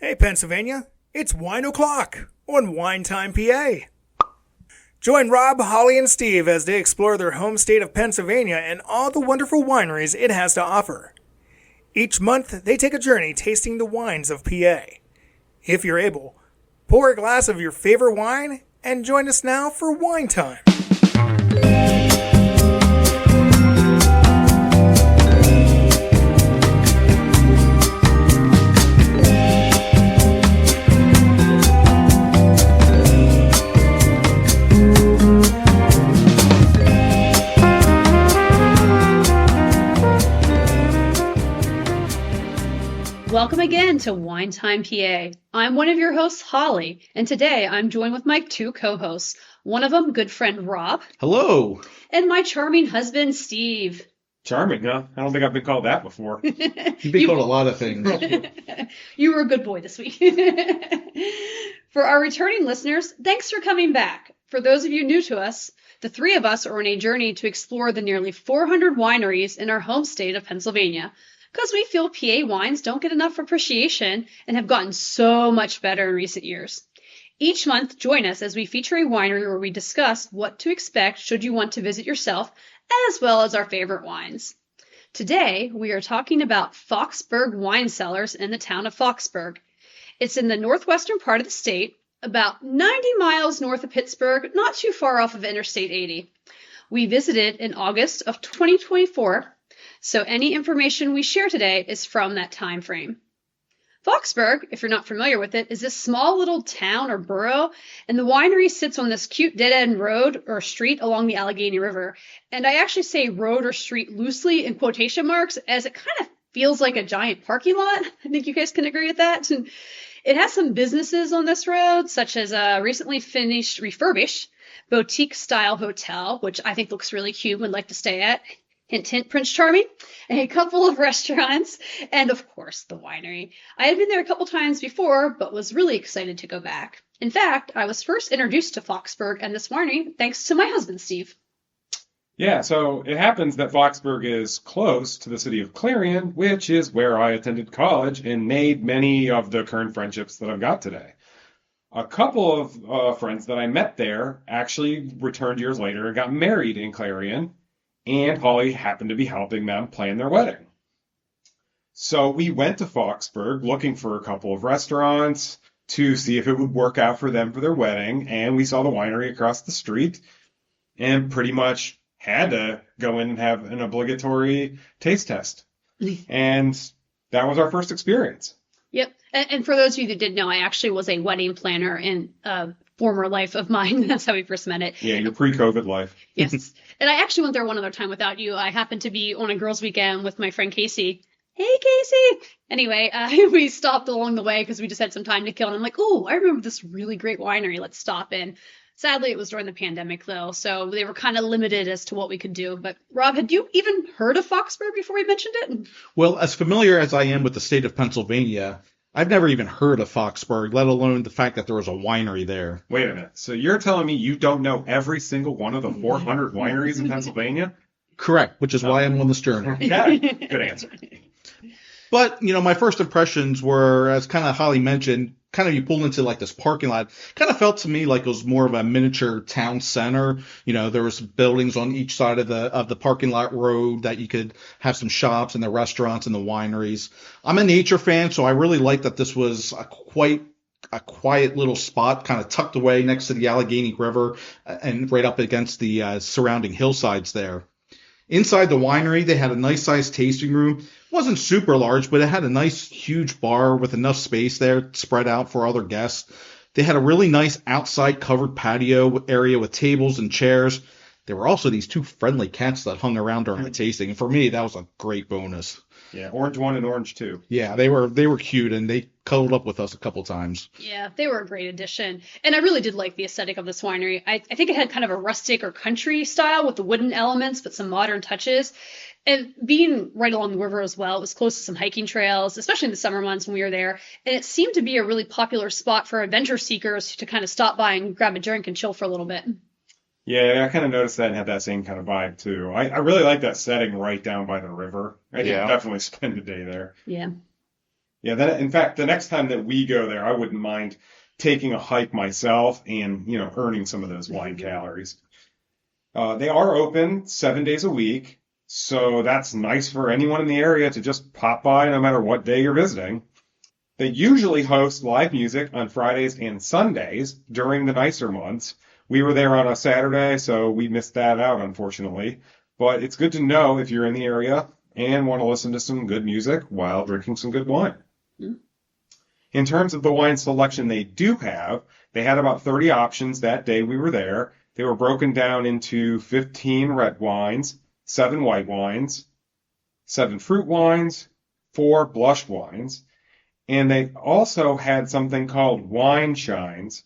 Hey Pennsylvania, it's Wine O'Clock on Wine Time PA. Join Rob, Holly, and Steve as they explore their home state of Pennsylvania and all the wonderful wineries it has to offer. Each month, they take a journey tasting the wines of PA. If you're able, pour a glass of your favorite wine and join us now for Wine Time. Welcome again to Wine Time PA. I'm one of your hosts, Holly, and today I'm joined with my two co-hosts. One of them, good friend Rob. Hello. And my charming husband, Steve. Charming, huh? I don't think I've been called that before. You've been called a lot of things. You were a good boy this week. For our returning listeners, thanks for coming back. For those of you new to us, the three of us are on a journey to explore the nearly 400 wineries in our home state of Pennsylvania, because we feel PA wines don't get enough appreciation and have gotten so much better in recent years. Each month, join us as we feature a winery where we discuss what to expect should you want to visit yourself, as well as our favorite wines. Today, we are talking about Foxburg Wine Cellars in the town of Foxburg. It's in the northwestern part of the state, about 90 miles north of Pittsburgh, not too far off of Interstate 80. We visited in August of 2024, so any information we share today is from that time frame. Foxburg, if you're not familiar with it, is this small little town or borough, and the winery sits on this cute dead-end road or street along the Allegheny River. And I actually say road or street loosely in quotation marks, as it kind of feels like a giant parking lot. I think you guys can agree with that. It has some businesses on this road, such as a recently finished refurbished boutique-style hotel, which I think looks really cute and would like to stay at. Hint, hint, Prince Charming, a couple of restaurants, and of course, the winery. I had been there a couple times before, but was really excited to go back. In fact, I was first introduced to Foxburg and this winery thanks to my husband, Steve. Yeah, so it happens that Foxburg is close to the city of Clarion, which is where I attended college and made many of the current friendships that I've got today. A couple of friends that I met there actually returned years later and got married in Clarion, and Holly happened to be helping them plan their wedding. So we went to Foxburg looking for a couple of restaurants to see if it would work out for them for their wedding, and we saw the winery across the street and pretty much had to go in and have an obligatory taste test. And that was our first experience. Yep. And for those of you that didn't know, I actually was a wedding planner in a former life of mine. That's how we first met it. Yeah, your pre-COVID life. Yes. And I actually went there one other time without you. I happened to be on a girls' weekend with my friend Casey. Hey, Casey! Anyway, we stopped along the way because we just had some time to kill. And I'm like, oh, I remember this really great winery. Let's stop in. Sadly, it was during the pandemic, though, so they were kind of limited as to what we could do. But, Rob, had you even heard of Foxburg before we mentioned it? Well, as familiar as I am with the state of Pennsylvania, I've never even heard of Foxburg, let alone the fact that there was a winery there. Wait a minute. So you're telling me you don't know every single one of the 400 wineries in Pennsylvania? Correct, which is why I'm on this journey. Yeah, good answer. But, my first impressions were, as kind of Holly mentioned, kind of you pulled into like this parking lot. Kind of felt to me like it was more of a miniature town center. There was buildings on each side of the parking lot road that you could have some shops and the restaurants and the wineries. I'm a nature fan, so I really liked that this was a quiet little spot, kind of tucked away next to the Allegheny River and right up against the surrounding hillsides there. Inside the winery, they had a nice sized tasting room. It wasn't super large, but it had a nice huge bar with enough space there spread out for other guests. They had a really nice outside covered patio area with tables and chairs. There were also these two friendly cats that hung around during the tasting, and for me, that was a great bonus. Yeah, orange one and orange two. Yeah, they were cute, and they cuddled up with us a couple times. Yeah, they were a great addition. And I really did like the aesthetic of this winery. I think it had kind of a rustic or country style with the wooden elements, but some modern touches. And being right along the river as well, it was close to some hiking trails, especially in the summer months when we were there. And it seemed to be a really popular spot for adventure seekers to kind of stop by and grab a drink and chill for a little bit. Yeah, I kind of noticed that and had that same kind of vibe too. I really like that setting right down by the river. I could definitely spend a day there. Yeah. Yeah, in fact, the next time that we go there, I wouldn't mind taking a hike myself and, earning some of those wine calories. They are open 7 days a week, so that's nice for anyone in the area to just pop by no matter what day you're visiting. They usually host live music on Fridays and Sundays during the nicer months. We were there on a Saturday, so we missed that out, unfortunately. But it's good to know if you're in the area and want to listen to some good music while drinking some good wine. Mm. In terms of the wine selection they do have, they had about 30 options that day we were there. They were broken down into 15 red wines, 7 white wines, 7 fruit wines, 4 blush wines, and they also had something called wine shines,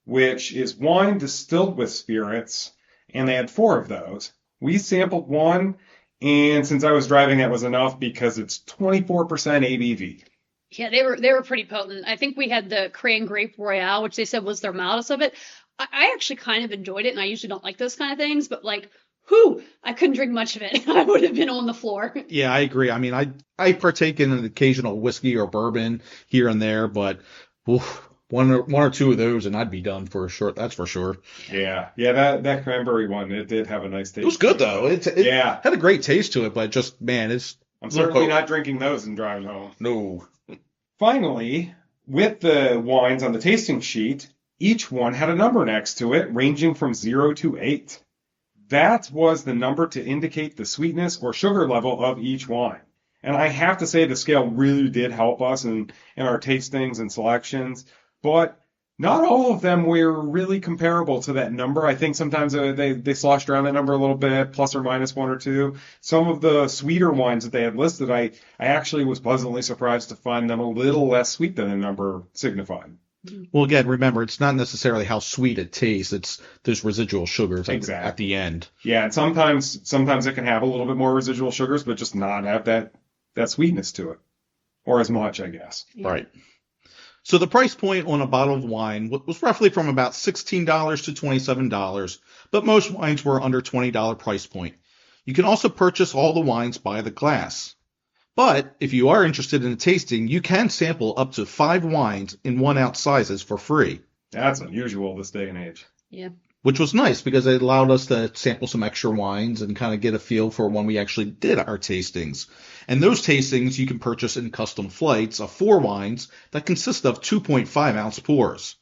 which is wine distilled with spirits, and they had 4 of those. We sampled one, and since I was driving, that was enough because it's 24% ABV. Yeah, they were pretty potent. I think we had the Cran Grape Royale, which they said was their mildest of it. I actually kind of enjoyed it, and I usually don't like those kind of things, but I couldn't drink much of it. I would have been on the floor. Yeah, I agree. I mean, I partake in an occasional whiskey or bourbon here and there, but one or two of those and I'd be done for sure. That's for sure. Yeah, that cranberry one, it did have a nice taste. It was good though. It had a great taste to it, but just, man, I'm certainly not drinking those and driving home. No. Finally, with the wines on the tasting sheet, each one had a number next to it, ranging from 0 to 8. That was the number to indicate the sweetness or sugar level of each wine. And I have to say the scale really did help us in our tastings and selections, but not all of them were really comparable to that number. I think sometimes they sloshed around that number a little bit, plus or minus 1 or 2. Some of the sweeter wines that they had listed, I actually was pleasantly surprised to find them a little less sweet than the number signified. Well, again, remember, it's not necessarily how sweet it tastes. It's those residual sugars Exactly. at the end. Yeah, and sometimes it can have a little bit more residual sugars, but just not have that sweetness to it. Or as much, I guess. Yeah. Right. So the price point on a bottle of wine was roughly from about $16 to $27, but most wines were under $20 price point. You can also purchase all the wines by the glass. But if you are interested in a tasting, you can sample up to 5 wines in 1-ounce sizes for free. That's unusual this day and age. Yeah. Which was nice because it allowed us to sample some extra wines and kind of get a feel for when we actually did our tastings. And those tastings you can purchase in custom flights of 4 wines that consist of 2.5-ounce pours.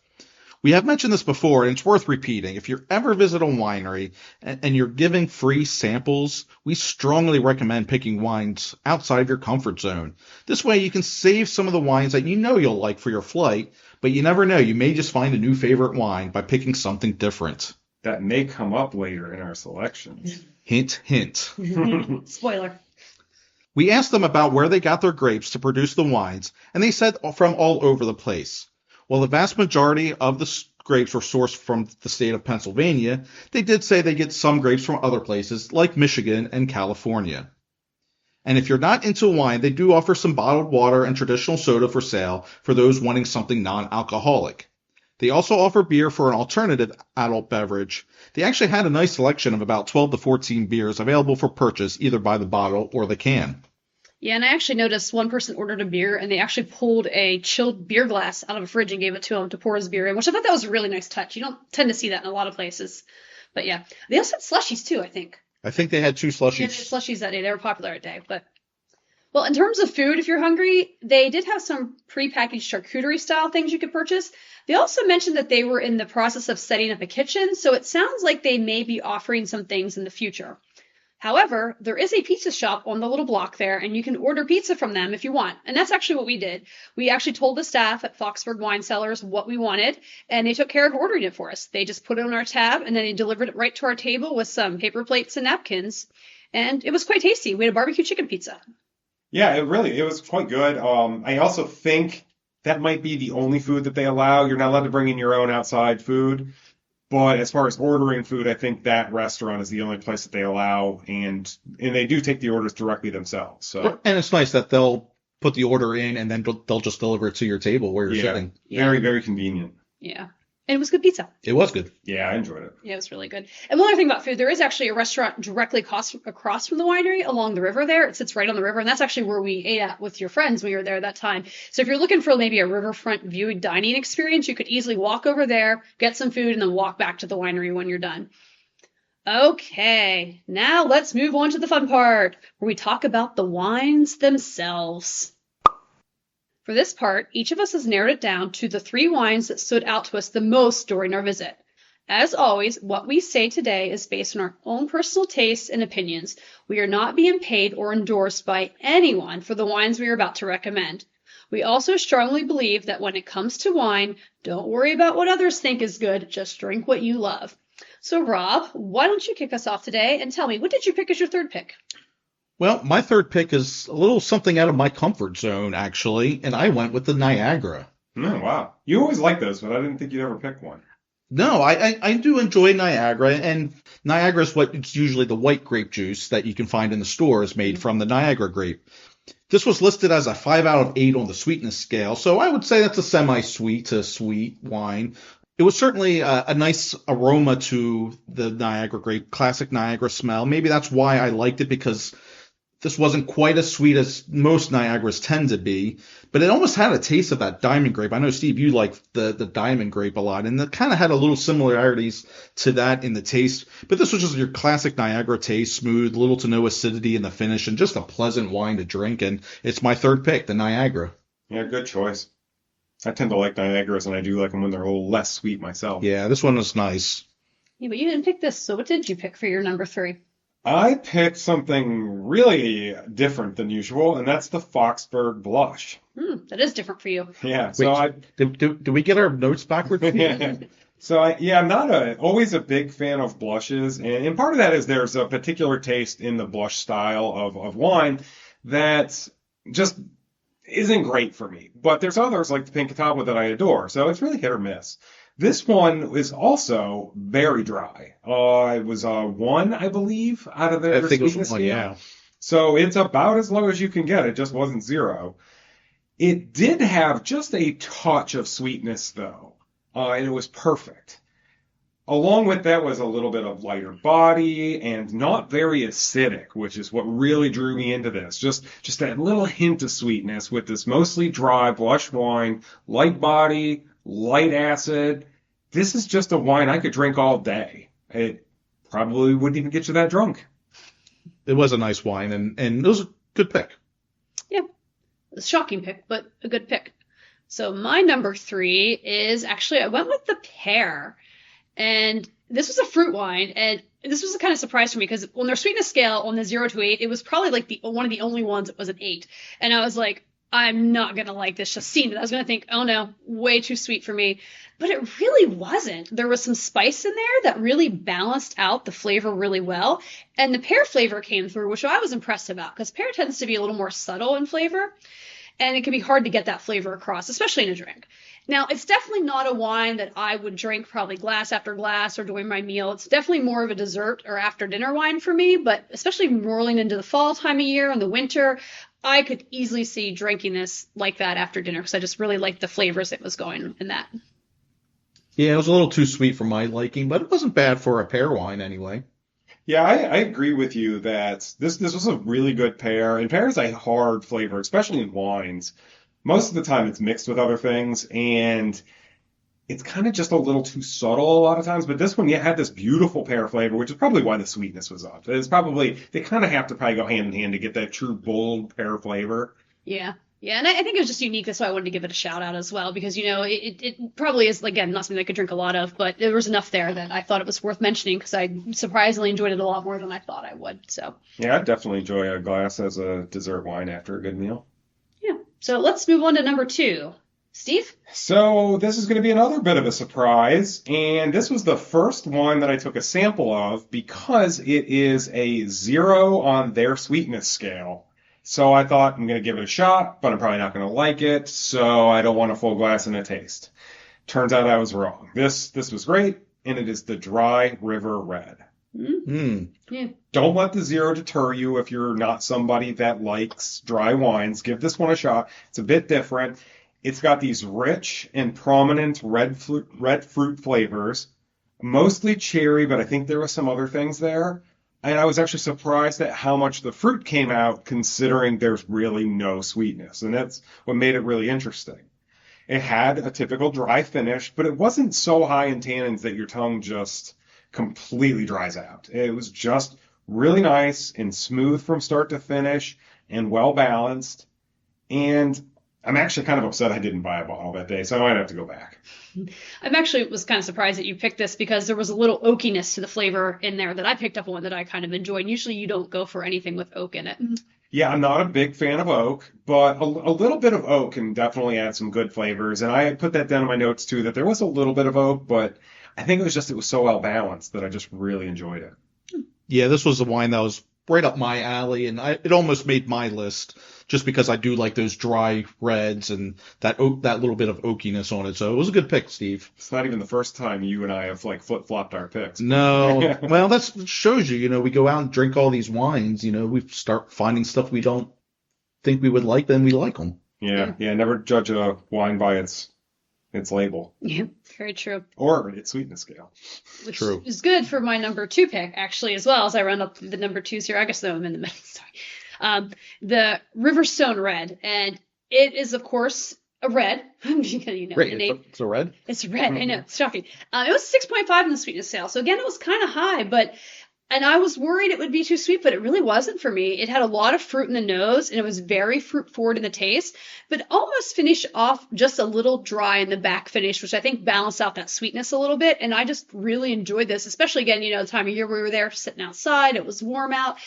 We have mentioned this before, and it's worth repeating. If you ever visit a winery and you're giving free samples, we strongly recommend picking wines outside of your comfort zone. This way you can save some of the wines that you know you'll like for your flight, but you never know. You may just find a new favorite wine by picking something different. That may come up later in our selections. Hint, hint. Spoiler. We asked them about where they got their grapes to produce the wines, and they said from all over the place. While the vast majority of the grapes were sourced from the state of Pennsylvania, they did say they get some grapes from other places like Michigan and California. And if you're not into wine, they do offer some bottled water and traditional soda for sale for those wanting something non-alcoholic. They also offer beer for an alternative adult beverage. They actually had a nice selection of about 12 to 14 beers available for purchase either by the bottle or the can. Yeah, and I actually noticed one person ordered a beer, and they actually pulled a chilled beer glass out of a fridge and gave it to him to pour his beer in, which I thought that was a really nice touch. You don't tend to see that in a lot of places. But yeah, they also had slushies too, I think. I think they had 2 slushies. Yeah, they had slushies that day. They were popular that day. But well, in terms of food, if you're hungry, they did have some prepackaged charcuterie style things you could purchase. They also mentioned that they were in the process of setting up a kitchen, so it sounds like they may be offering some things in the future. However, there is a pizza shop on the little block there, and you can order pizza from them if you want. And that's actually what we did. We actually told the staff at Foxburg Wine Cellars what we wanted, and they took care of ordering it for us. They just put it on our tab, and then they delivered it right to our table with some paper plates and napkins. And it was quite tasty. We had a barbecue chicken pizza. Yeah, it was quite good. I also think that might be the only food that they allow. You're not allowed to bring in your own outside food. But as far as ordering food, I think that restaurant is the only place that they allow, and they do take the orders directly themselves. So. And it's nice that they'll put the order in and then they'll just deliver it to your table where you're sitting. Yeah. Very, very convenient. Yeah. And it was good pizza. It was good. Yeah, I enjoyed it. Yeah, it was really good. And one other thing about food, there is actually a restaurant directly across from the winery along the river there. It sits right on the river, and that's actually where we ate at with your friends when we were there that time. So if you're looking for maybe a riverfront view dining experience, you could easily walk over there, get some food, and then walk back to the winery when you're done. Okay, now let's move on to the fun part, where we talk about the wines themselves. For this part, each of us has narrowed it down to the 3 wines that stood out to us the most during our visit. As always, what we say today is based on our own personal tastes and opinions. We are not being paid or endorsed by anyone for the wines we are about to recommend. We also strongly believe that when it comes to wine, don't worry about what others think is good, just drink what you love. So Rob, why don't you kick us off today and tell me, what did you pick as your third pick? Well, my third pick is a little something out of my comfort zone, actually, and I went with the Niagara. Oh, wow. You always like those, but I didn't think you'd ever pick one. No, I do enjoy Niagara, and Niagara is what it's usually the white grape juice that you can find in the stores made from the Niagara grape. This was listed as a 5 out of 8 on the sweetness scale, so I would say that's a semi-sweet to sweet wine. It was certainly a nice aroma to the Niagara grape, classic Niagara smell. Maybe that's why I liked it, because this wasn't quite as sweet as most Niagaras tend to be, but it almost had a taste of that diamond grape. I know, Steve, you like the diamond grape a lot, and it kind of had a little similarities to that in the taste. But this was just your classic Niagara taste, smooth, little to no acidity in the finish, and just a pleasant wine to drink. And it's my third pick, the Niagara. Yeah, good choice. I tend to like Niagaras, and I do like them when they're a little less sweet myself. Yeah, this one was nice. Yeah, but you didn't pick this, so what did you pick for your number 3? I picked something really different than usual, and that's the Foxburg Blush. That is different for you. Yeah, so Did we get our notes backwards? I'm not always a big fan of blushes, and part of that is there's a particular taste in the blush style of wine that just isn't great for me. But there's others like the Pink Catawba that I adore, so it's really hit or miss. This one is also very dry. It was a 1, I believe, out of the sweetness scale. Yeah. So it's about as low as you can get. It just wasn't 0. It did have just a touch of sweetness, though, and it was perfect. Along with that was a little bit of lighter body and not very acidic, which is what really drew me into this. Just that little hint of sweetness with this mostly dry blush wine, light body, light acid. This is just a wine I could drink all day. It probably wouldn't even get you that drunk. It was a nice wine, and it was a good pick. Yeah, a shocking pick, but a good pick. So my number 3 is actually, I went with the pear. And this was a fruit wine, and this was a kind of surprise for me, because on their sweetness scale, on the 0 to 8, it was probably like one of the only ones that was an 8. And I was like, I'm not going to like this, just seeing it. I was going to think, oh no, way too sweet for me. But it really wasn't. There was some spice in there that really balanced out the flavor really well. And the pear flavor came through, which I was impressed about, because pear tends to be a little more subtle in flavor. And it can be hard to get that flavor across, especially in a drink. Now, it's definitely not a wine that I would drink probably glass after glass or during my meal. It's definitely more of a dessert or after dinner wine for me, but especially rolling into the fall time of year and the winter, I could easily see drinking this like that after dinner, because I just really liked the flavors that was going in that. Yeah, it was a little too sweet for my liking, but it wasn't bad for a pear wine anyway. Yeah, I agree with you that this was a really good pear, and pear is a hard flavor, especially in wines. Most of the time it's mixed with other things, and it's kind of just a little too subtle a lot of times. But this one, had this beautiful pear flavor, which is probably why the sweetness was up. It's probably, they kind of have to probably go hand in hand to get that true bold pear flavor. Yeah. Yeah, and I think it was just unique. That's why I wanted to give it a shout out as well, because, it probably is, again, not something I could drink a lot of, but there was enough there that I thought it was worth mentioning, because I surprisingly enjoyed it a lot more than I thought I would. So yeah, I definitely enjoy a glass as a dessert wine after a good meal. Yeah. So let's move on to number 2. Steve? So this is going to be another bit of a surprise, and this was the first one that I took a sample of because it is a 0 on their sweetness scale. So I thought, I'm going to give it a shot, but I'm probably not going to like it, so I don't want a full glass and a taste. Turns out I was wrong. This was great, and it is the Dry River Red. Yeah. Don't let the 0 deter you if you're not somebody that likes dry wines. Give this one a shot. It's a bit different. It's got these rich and prominent red fruit flavors, mostly cherry, but I think there were some other things there. And I was actually surprised at how much the fruit came out, considering there's really no sweetness. And that's what made it really interesting. It had a typical dry finish, but it wasn't so high in tannins that your tongue just completely dries out. It was just really nice and smooth from start to finish and well balanced. And I'm actually kind of upset I didn't buy a bottle that day, so I might have to go back. I'm actually was kind of surprised that you picked this because there was a little oakiness to the flavor in there that I picked up on that I kind of enjoyed. Usually you don't go for anything with oak in it. Yeah, I'm not a big fan of oak, but a little bit of oak can definitely add some good flavors. And I put that down in my notes too, that there was a little bit of oak, but I think it was so well balanced that I just really enjoyed it. Yeah, this was a wine that was right up my alley, and it almost made my list just because I do like those dry reds and that little bit of oakiness on it. So it was a good pick, Steve. It's not even the first time you and I have like flip-flopped our picks. No, well, that shows you, we go out and drink all these wines, we start finding stuff we don't think we would like, then we like them. Yeah, never judge a wine by its label. Yeah, very true. Or its sweetness scale. Which True. is good for my number 2 pick, actually, as well, as I round up the number 2s here. I guess though I'm in the middle. Sorry. The Riverstone Red. And it is, of course, a red. Great, it's a red? It's red, I know. It's shocking. It was 6.5 in the sweetness scale. So again, it was kind of high, and I was worried it would be too sweet, but it really wasn't for me. It had a lot of fruit in the nose, and it was very fruit forward in the taste, but almost finished off just a little dry in the back finish, which I think balanced out that sweetness a little bit. And I just really enjoyed this, especially again, the time of year we were there sitting outside. It was warm out.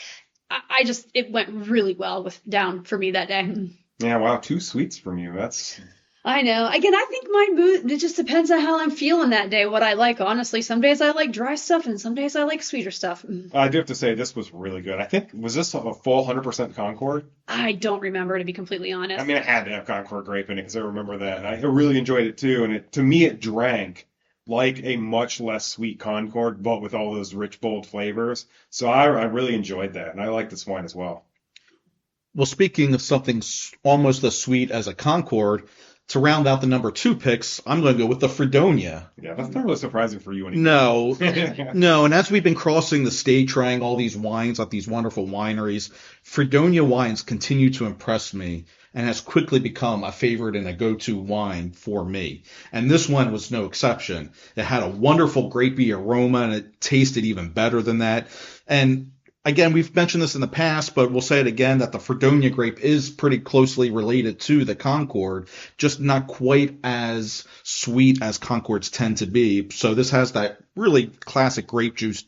It went really well down for me that day. Yeah, wow, 2 sweets from you. That's... I know. Again, I think my mood, it just depends on how I'm feeling that day, what I like, honestly. Some days I like dry stuff, and some days I like sweeter stuff. I do have to say, this was really good. I think, was this a full 100% Concord? I don't remember, to be completely honest. I mean, it had to have Concord grape in it, because I remember that. And I really enjoyed it, too. And to me, it drank like a much less sweet Concord, but with all those rich, bold flavors. So I really enjoyed that, and I like this wine as well. Well, speaking of something almost as sweet as a Concord, to round out the number 2 picks, I'm going to go with the Fredonia. Yeah, that's not really surprising for you anymore. No, and as we've been crossing the state, trying all these wines at these wonderful wineries, Fredonia wines continue to impress me and has quickly become a favorite and a go-to wine for me. And this one was no exception. It had a wonderful grapey aroma, and it tasted even better than that. And again, we've mentioned this in the past, but we'll say it again, that the Fredonia grape is pretty closely related to the Concord, just not quite as sweet as Concords tend to be. So this has that really classic grape juice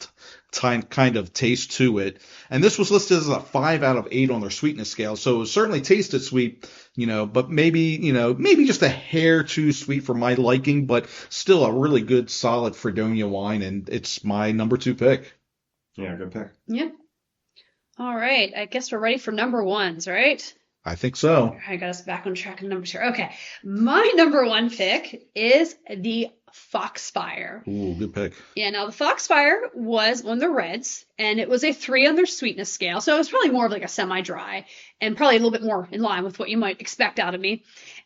kind of taste to it. And this was listed as a 5 out of 8 on their sweetness scale. So it certainly tasted sweet, but maybe just a hair too sweet for my liking, but still a really good, solid Fredonia wine. And it's my number 2 pick. Yeah, good pick. Yeah. All right. I guess we're ready for number 1s, right? I think so. I got us back on track of numbers here. Okay. My number 1 pick is the Foxfire. Ooh, good pick. Yeah, now the Foxfire was on the reds, and it was a 3 on their sweetness scale. So it was probably more of like a semi-dry and probably a little bit more in line with what you might expect out of me.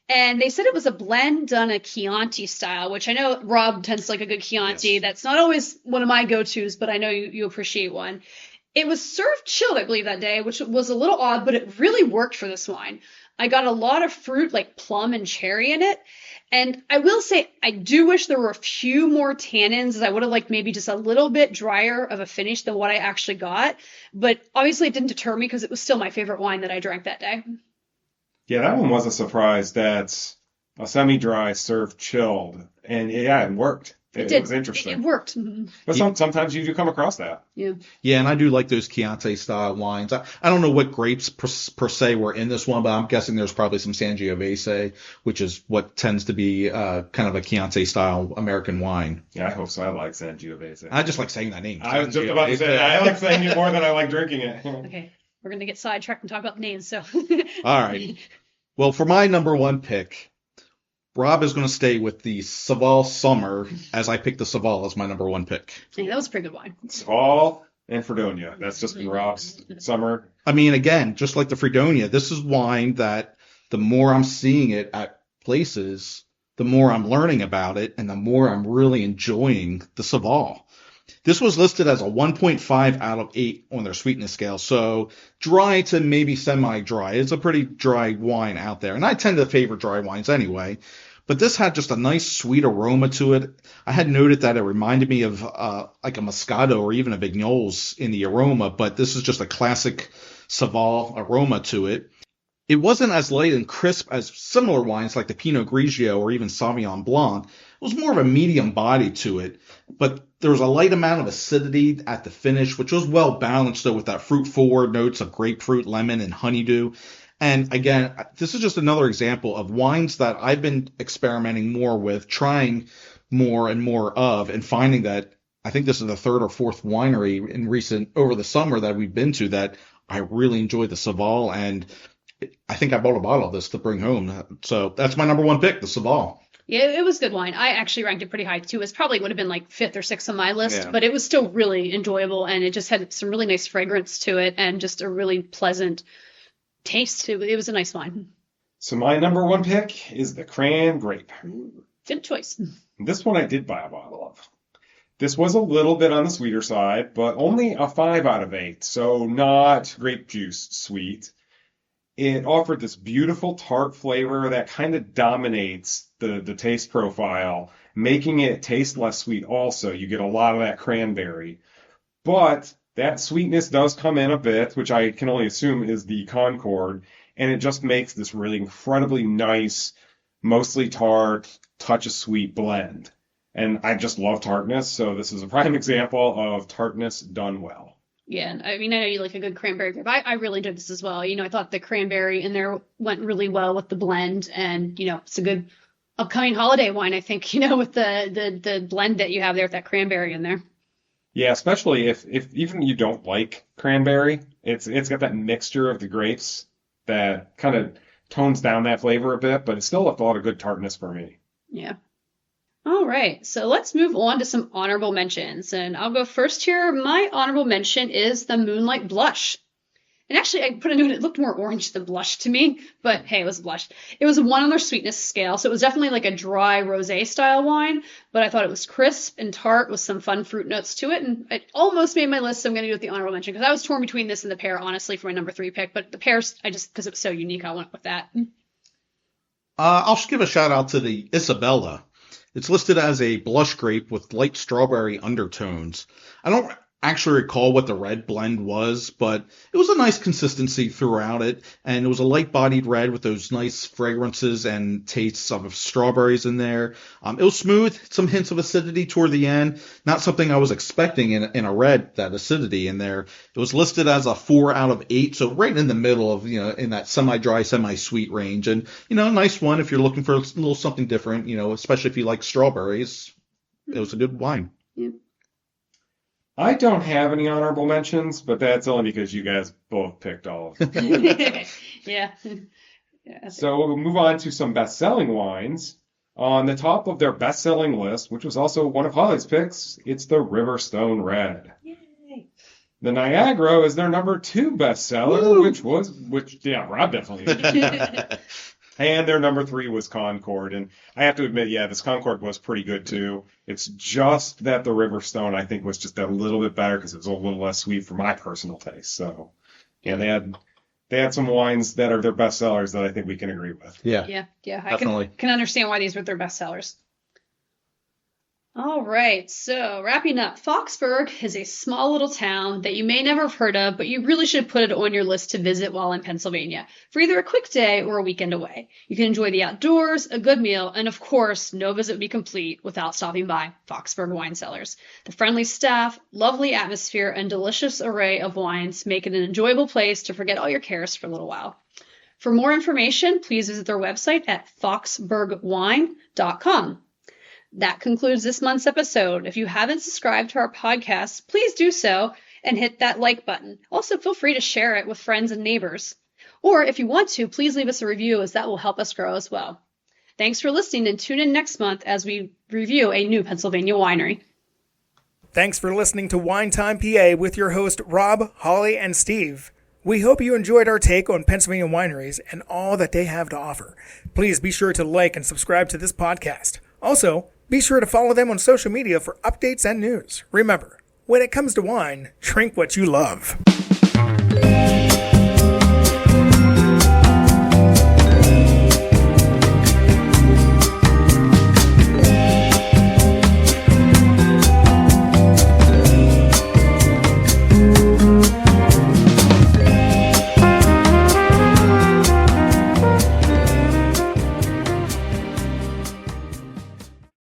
And they said it was a blend done a Chianti style, which I know Rob tends to like a good Chianti. Yes. That's not always one of my go-tos, but I know you appreciate one. It was served chilled, I believe, that day, which was a little odd, but it really worked for this wine. I got a lot of fruit, like plum and cherry in it. And I will say, I do wish there were a few more tannins, as I would have liked maybe just a little bit drier of a finish than what I actually got. But obviously it didn't deter me because it was still my favorite wine that I drank that day. Yeah, that one was a surprise. That's a semi-dry served chilled. And yeah, it worked. It was interesting. It worked. But sometimes you do come across that. Yeah. Yeah, and I do like those Chianti style wines. I don't know what grapes per se were in this one, but I'm guessing there's probably some Sangiovese, which is what tends to be kind of a Chianti style American wine. Yeah, I hope so. I like Sangiovese. I just like saying that name. I was just about to say, I like saying it more than I like drinking it. Okay. We're going to get sidetracked and talk about names, so. All right. Well, for my number 1 pick, Rob is going to stay with the Saval Summer, as I picked the Saval as my number 1 pick. Yeah, that was a pretty good wine. Saval and Fredonia. That's just been Rob's summer. I mean, again, just like the Fredonia, this is wine that the more I'm seeing it at places, the more I'm learning about it and the more I'm really enjoying the Saval. This was listed as a 1.5 out of 8 on their sweetness scale, so dry to maybe semi-dry. It's a pretty dry wine out there, and I tend to favor dry wines anyway. But this had just a nice sweet aroma to it. I had noted that it reminded me of like a Moscato or even a Vignoles in the aroma, but this is just a classic Saval aroma to it. It wasn't as light and crisp as similar wines like the Pinot Grigio or even Sauvignon Blanc. It was more of a medium body to it, but there was a light amount of acidity at the finish, which was well balanced though with that fruit-forward notes of grapefruit, lemon, and honeydew. And again, this is just another example of wines that I've been experimenting more with, trying more and more of, and finding that I think this is the third or fourth winery in over the summer that we've been to that I really enjoyed the Saval, and I think I bought a bottle of this to bring home. So that's my number one pick, the Saval. Yeah, it was good wine. I actually ranked it pretty high too. It probably would have been like 5th or 6th on my list, but it was still really enjoyable, and it just had some really nice fragrance to it and just a really pleasant taste. It was a nice wine. So my number one pick is the Cran Grape. Good choice. This one I did buy a bottle of. This was a little bit on the sweeter side, but only a 5 out of 8, so not grape juice sweet. It offered this beautiful tart flavor that kind of dominates the taste profile, making it taste less sweet also. You get a lot of that cranberry. But that sweetness does come in a bit, which I can only assume is the Concord, and it just makes this really incredibly nice, mostly tart, touch of sweet blend. And I just love tartness, so this is a prime example of tartness done well. Yeah, I mean, I know you like a good cranberry grape. I really enjoyed this as well. I thought the cranberry in there went really well with the blend, and, it's a good upcoming holiday wine, I think, with the blend that you have there with that cranberry in there. Yeah, especially if even you don't like cranberry, it's got that mixture of the grapes that kind of tones down that flavor a bit, but it still left a lot of good tartness for me. Yeah. All right, so let's move on to some honorable mentions, and I'll go first here. My honorable mention is the Moonlight Blush. And actually, I put a note, it looked more orange than blush to me, but hey, it was blush. It was a 1 on their sweetness scale, so it was definitely like a dry rosé style wine, but I thought it was crisp and tart with some fun fruit notes to it, and it almost made my list, so I'm going to go with the honorable mention, because I was torn between this and the pear, honestly, for my number 3 pick, but the pears, because it was so unique, I went with that. I'll just give a shout out to the Isabella. It's listed as a blush grape with light strawberry undertones. I don't actually recall what the red blend was, but it was a nice consistency throughout it, and it was a light-bodied red with those nice fragrances and tastes of strawberries in there. It was smooth, some hints of acidity toward the end, not something I was expecting in a red, that acidity in there. It was listed as a 4 out of 8, so right in the middle of, in that semi-dry, semi-sweet range, and, a nice one if you're looking for a little something different, especially if you like strawberries. It was a good wine. Yeah. I don't have any honorable mentions, but that's only because you guys both picked all of them. Yeah. So we'll move on to some best-selling wines. On the top of their best-selling list, which was also one of Holly's picks, it's the Riverstone Red. Yay. The Niagara is their number 2 bestseller, which Rob definitely did. And their number 3 was Concord. And I have to admit, this Concord was pretty good too. It's just that the Riverstone, I think, was just a little bit better because it was a little less sweet for my personal taste. So, they had some wines that are their best sellers that I think we can agree with. Yeah. I can understand why these were their best sellers. All right, so wrapping up, Foxburg is a small little town that you may never have heard of, but you really should put it on your list to visit while in Pennsylvania for either a quick day or a weekend away. You can enjoy the outdoors, a good meal, and of course, no visit would be complete without stopping by Foxburg Wine Cellars. The friendly staff, lovely atmosphere, and delicious array of wines make it an enjoyable place to forget all your cares for a little while. For more information, please visit their website at foxburgwine.com. That concludes this month's episode. If you haven't subscribed to our podcast, please do so and hit that like button. Also, feel free to share it with friends and neighbors. Or if you want to, please leave us a review, as that will help us grow as well. Thanks for listening, and tune in next month as we review a new Pennsylvania winery. Thanks for listening to Wine Time PA with your host Rob, Holly, and Steve. We hope you enjoyed our take on Pennsylvania wineries and all that they have to offer. Please be sure to like and subscribe to this podcast. Also, be sure to follow them on social media for updates and news. Remember, when it comes to wine, drink what you love.